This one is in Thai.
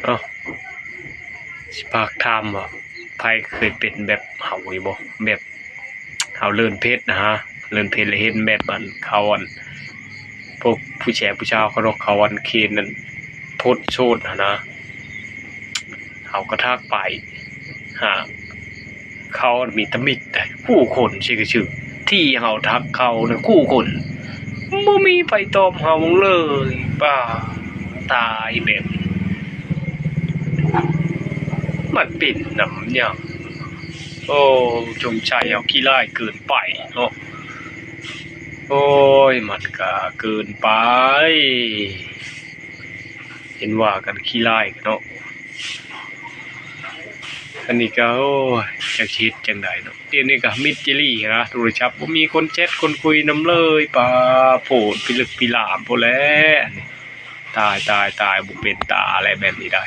เอ้าสิพากถามว่าไผเคยเป็นแบบเฮาอยู่บ่แบบเฮาเลินเพศนะฮะเลินเพศแล้วเห็นแบบอันเขาอันพวกผู้แฉผู้ชาวเขาเนาะเขาอันเคนนั่นโพสต์โชนหั้นนะเฮาก็ทักไปหาเขามีตำหนิแต่คู่คนชื่อก็ชื่อที่เฮาทักเขาน่ะคู่คนบ่มีไผตอบเฮาเลยป้าตายแบบมันเป็นนำหยัง โอ้จงใจเอาขี้ร้ายเกินไปเนาะโอ้ยมันก็เกินไปเห็นว่ากันขี้ร้ายกันเนาะอันนี้ก็โอ้ยจักชิดจังไดเนาะเดี๋ยวนี้ก็มิดจิลี่นะโทรศัพท์บ่มีคนแชทคนคุยนำเลยป่าโพดพิลึกพิลามโพดแหล้วนี่ตายบ่เป็นตาอะไรแบบนี้ได้